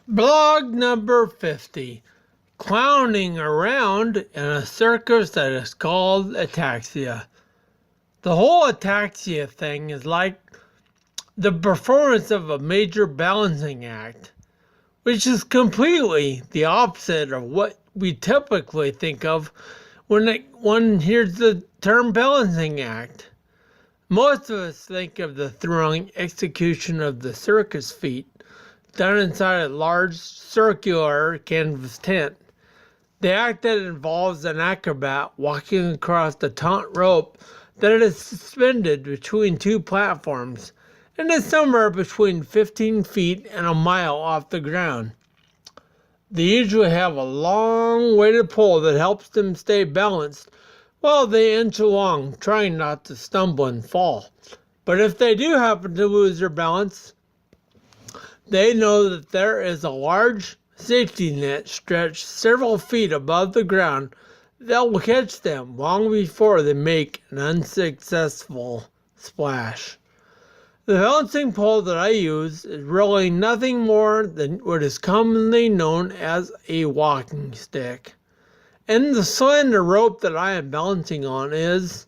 Blog number 50. Clowning around in a circus that is called Ataxia. The whole Ataxia thing is like the performance of a major balancing act, which is completely the opposite of what we typically think of when one hears the term balancing act. Most of us think of the thrilling execution of the circus feat done inside a large circular canvas tent. The act that involves an acrobat walking across the taut rope that is suspended between two platforms and is somewhere between 15 feet and a mile off the ground. They usually have a long weighted pole that helps them stay balanced while they inch along, trying not to stumble and fall. But if they do happen to lose their balance, they know that there is a large safety net stretched several feet above the ground that will catch them long before they make an unsuccessful splash. The balancing pole that I use is really nothing more than what is commonly known as a walking stick. And the slender rope that I am balancing on is,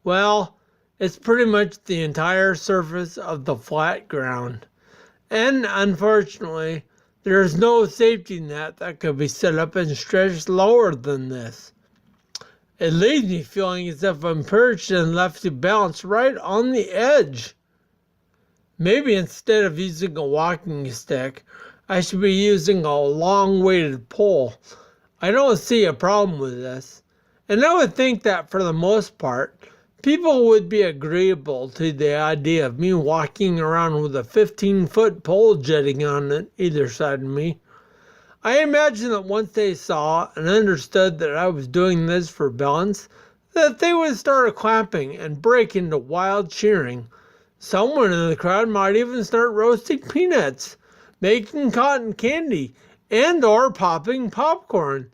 well, it's pretty much the entire surface of the flat ground. And unfortunately, there is no safety net that could be set up and stretched lower than this. It leaves me feeling as if I'm perched and left to balance right on the edge. Maybe instead of using a walking stick, I should be using a long weighted pole. I don't see a problem with this. And I would think that for the most part, people would be agreeable to the idea of me walking around with a 15-foot pole jutting on either side of me. I imagine that once they saw and understood that I was doing this for balance, that they would start clapping and break into wild cheering. Someone in the crowd might even start roasting peanuts, making cotton candy, and or popping popcorn.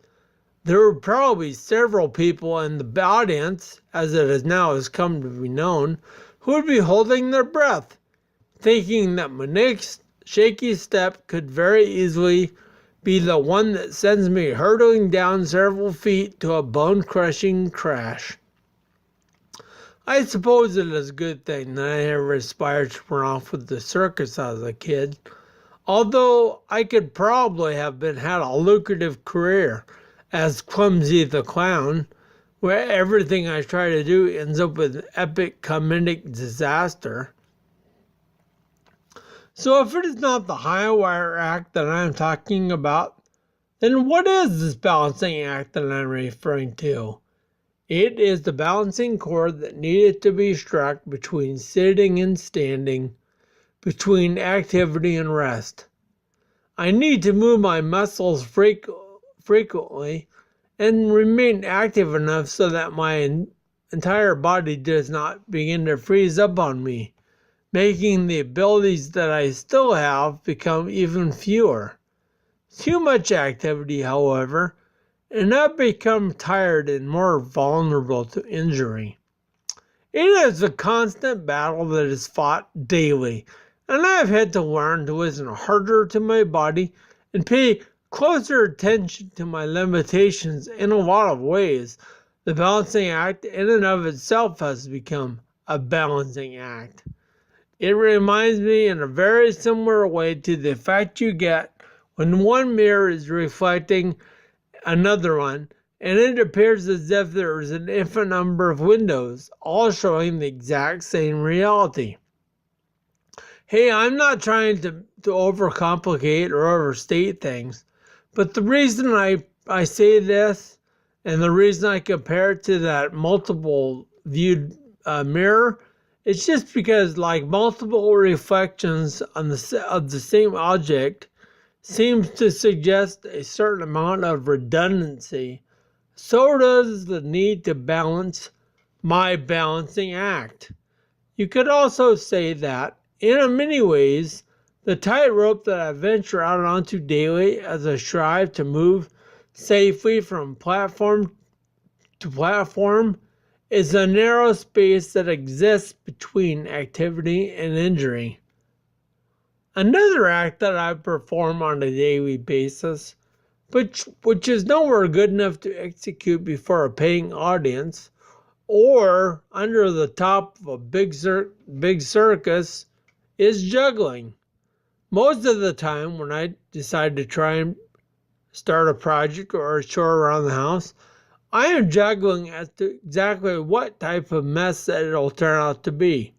There would probably be several people in the audience, as it has come to be known, who would be holding their breath, thinking that my next shaky step could very easily be the one that sends me hurtling down several feet to a bone-crushing crash. I suppose it is a good thing that I never aspired to run off with the circus as a kid, although I could probably have had a lucrative career as Clumsy the Clown, where everything I try to do ends up with an epic comedic disaster. So if it is not the high wire act that I'm talking about, then what is this balancing act that I'm referring to? It is the balancing cord that needed to be struck between sitting and standing, between activity and rest. I need to move my muscles frequently and remain active enough so that my entire body does not begin to freeze up on me, making the abilities that I still have become even fewer. Too much activity, however, and I become tired and more vulnerable to injury. It is a constant battle that is fought daily, and I have had to learn to listen harder to my body and pay closer attention to my limitations in a lot of ways. The balancing act in and of itself has become a balancing act. It reminds me in a very similar way to the effect you get when one mirror is reflecting another one, and it appears as if there is an infinite number of windows, all showing the exact same reality. Hey, I'm not trying to overcomplicate or overstate things, but the reason I say this, and the reason I compare it to that multiple viewed mirror, it's just because like multiple reflections on of the same object seems to suggest a certain amount of redundancy. So does the need to balance my balancing act. You could also say that, in many ways, the tightrope that I venture out onto daily as I strive to move safely from platform to platform is a narrow space that exists between activity and injury. Another act that I perform on a daily basis, which is nowhere good enough to execute before a paying audience or under the top of a big circus, is juggling. Most of the time, when I decide to try and start a project or a chore around the house, I am juggling as to exactly what type of mess that it'll turn out to be.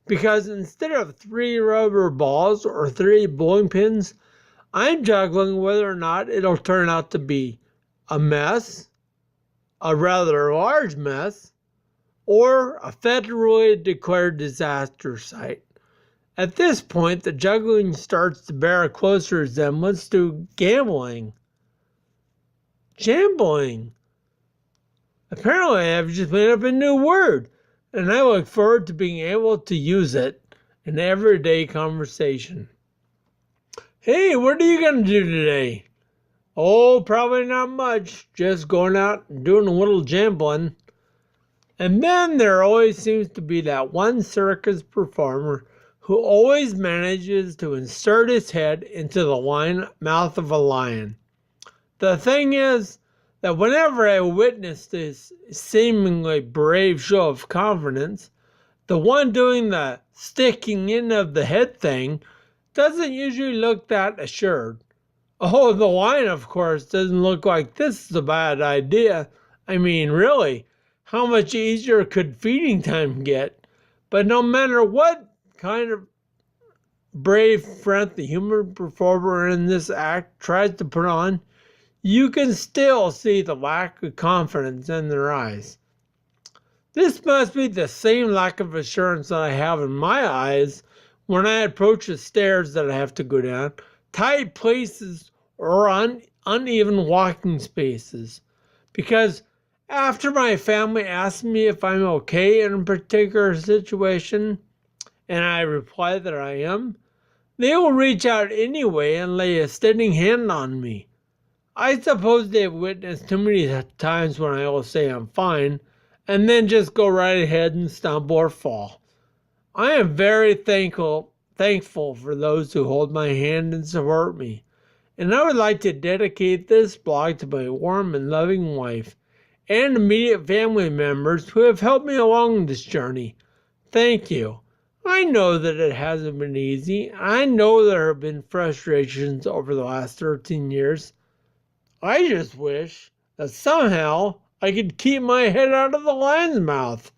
Because instead of 3 rubber balls or 3 bowling pins, I'm juggling whether or not it'll turn out to be a mess, a rather large mess, or a federally declared disaster site. At this point, the juggling starts to bear a closer resemblance to gambling. Jambling. Apparently, I've just made up a new word, and I look forward to being able to use it in everyday conversation. Hey, what are you going to do today? Oh, probably not much. Just going out and doing a little jambling. And then there always seems to be that one circus performer who always manages to insert his head into the mouth of a lion. The thing is that whenever I witness this seemingly brave show of confidence, the one doing the sticking in of the head thing doesn't usually look that assured. Oh, the lion, of course, doesn't look like this is a bad idea. I mean, really, how much easier could feeding time get? But no matter what kind of brave front the human performer in this act tries to put on, you can still see the lack of confidence in their eyes. This must be the same lack of assurance that I have in my eyes when I approach the stairs that I have to go down, tight places, or uneven walking spaces. Because after my family asks me if I'm okay in a particular situation, and I reply that I am, they will reach out anyway and lay a steadying hand on me. I suppose they've witnessed too many times when I will say I'm fine, and then just go right ahead and stumble or fall. I am very thankful for those who hold my hand and support me. And I would like to dedicate this blog to my warm and loving wife and immediate family members who have helped me along this journey. Thank you. I know that it hasn't been easy. I know there have been frustrations over the last 13 years. I just wish that somehow I could keep my head out of the lion's mouth.